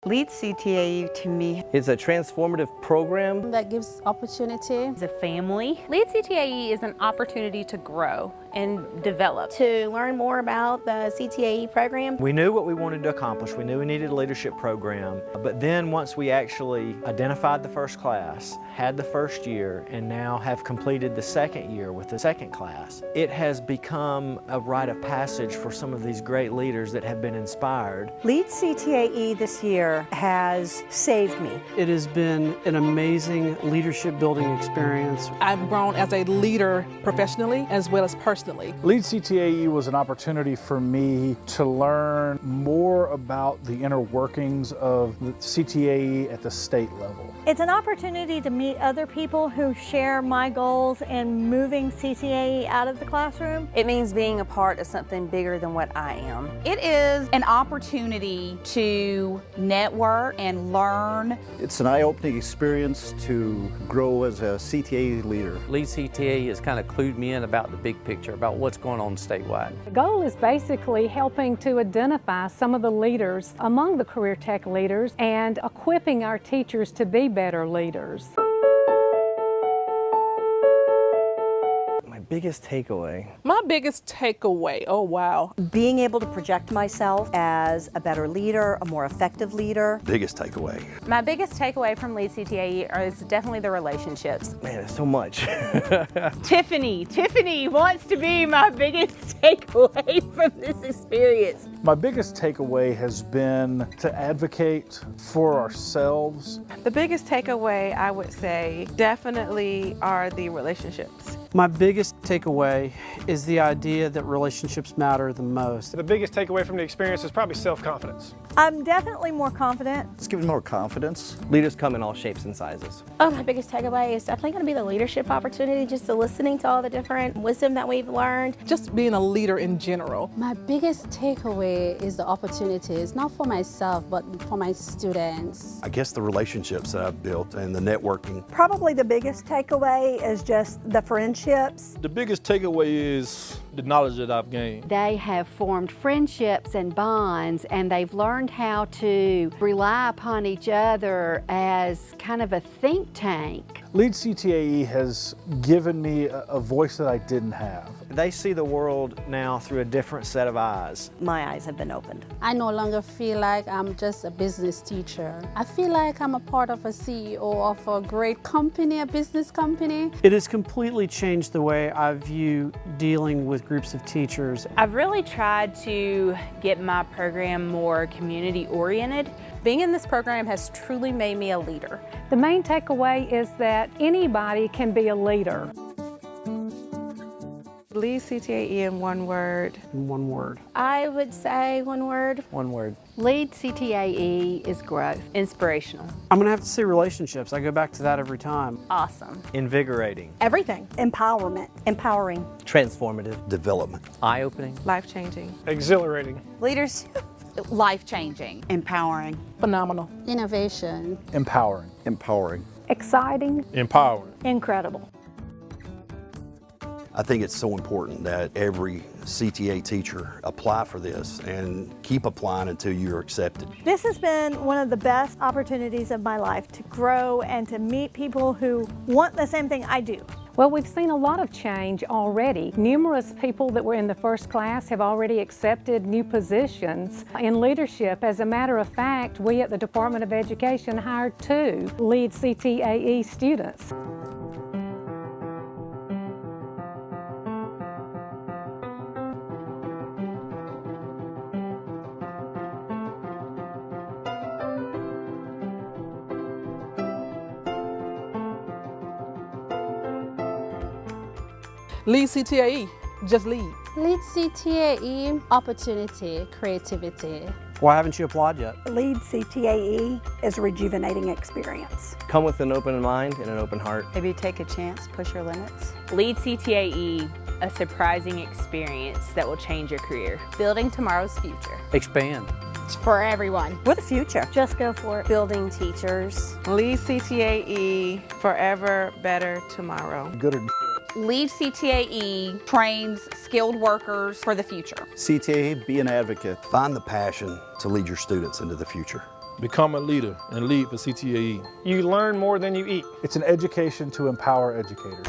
Lead CTAE to me It's a transformative program that gives opportunity. It's a family. Lead CTAE is an opportunity to grow and develop. To learn more about the CTAE program. We knew what we wanted to accomplish. We knew we needed a leadership program. But then once we actually identified the first class, had the first year, and now have completed the second year with the second class, it has become a rite of passage for some of these great leaders that have been inspired. Lead CTAE this year has saved me. It has been an amazing leadership building experience. I've grown as a leader professionally as well as personally. Lead CTAE was an opportunity for me to learn more about the inner workings of the CTAE at the state level. It's an opportunity to meet other people who share my goals in moving CTAE out of the classroom. It means being a part of something bigger than what I am. It is an opportunity to network and learn. It's an eye-opening experience to grow as a CTAE leader. Lead CTAE has kind of clued me in about the big picture, about what's going on statewide. The goal is basically helping to identify some of the leaders among the career tech leaders and equipping our teachers to be better leaders. Biggest takeaway? My biggest takeaway, oh wow. Being able to project myself as a better leader, a more effective leader. Biggest takeaway. My biggest takeaway from Lead CTAE is definitely the relationships. Man, it's so much. Tiffany wants to be my biggest takeaway from this experience. My biggest takeaway has been to advocate for ourselves. The biggest takeaway, I would say, definitely are the relationships. My biggest takeaway is the idea that relationships matter the most. The biggest takeaway from the experience is probably self-confidence. I'm definitely more confident. It's given more confidence. Leaders come in all shapes and sizes. Oh, my biggest takeaway is definitely going to be the leadership opportunity, just to listening to all the different wisdom that we've learned. Just being a leader in general. My biggest takeaway is the opportunities, not for myself, but for my students. I guess the relationships that I've built and the networking. Probably the biggest takeaway is just the friendships. The biggest takeaway is the knowledge that I've gained. They have formed friendships and bonds, and they've learned how to rely upon each other as kind of a think tank. Lead CTAE has given me a voice that I didn't have. They see the world now through a different set of eyes. My eyes have been opened. I no longer feel like I'm just a business teacher. I feel like I'm a part of a CEO of a great company, a business company. It has completely changed the way I view dealing with groups of teachers. I've really tried to get my program more community oriented. Being in this program has truly made me a leader. The main takeaway is that anybody can be a leader. Lead CTAE in one word. In one word. I would say one word. One word. Lead CTAE is growth. Inspirational. I'm gonna have to say relationships. I go back to that every time. Awesome. Invigorating. Everything. Empowerment. Empowering. Transformative. Development. Eye-opening. Life-changing. Exhilarating. Leadership. Life-changing. Empowering. Phenomenal. Innovation. Empowering. Empowering. Exciting. Empowering. Incredible. I think it's so important that every CTA teacher apply for this and keep applying until you're accepted. This has been one of the best opportunities of my life to grow and to meet people who want the same thing I do. Well, we've seen a lot of change already. Numerous people that were in the first class have already accepted new positions in leadership. As a matter of fact, we at the Department of Education hired 2 Lead CTAE students. Lead CTAE, just lead. Lead CTAE, opportunity, creativity. Why haven't you applied yet? Lead CTAE is a rejuvenating experience. Come with an open mind and an open heart. Maybe take a chance, push your limits. Lead CTAE, a surprising experience that will change your career. Building tomorrow's future. Expand. It's for everyone. With a future. Just go for it. Building teachers. Lead CTAE, forever better tomorrow. Good or Lead CTAE trains skilled workers for the future. CTAE, be an advocate. Find the passion to lead your students into the future. Become a leader and lead for CTAE. You learn more than you eat. It's an education to empower educators.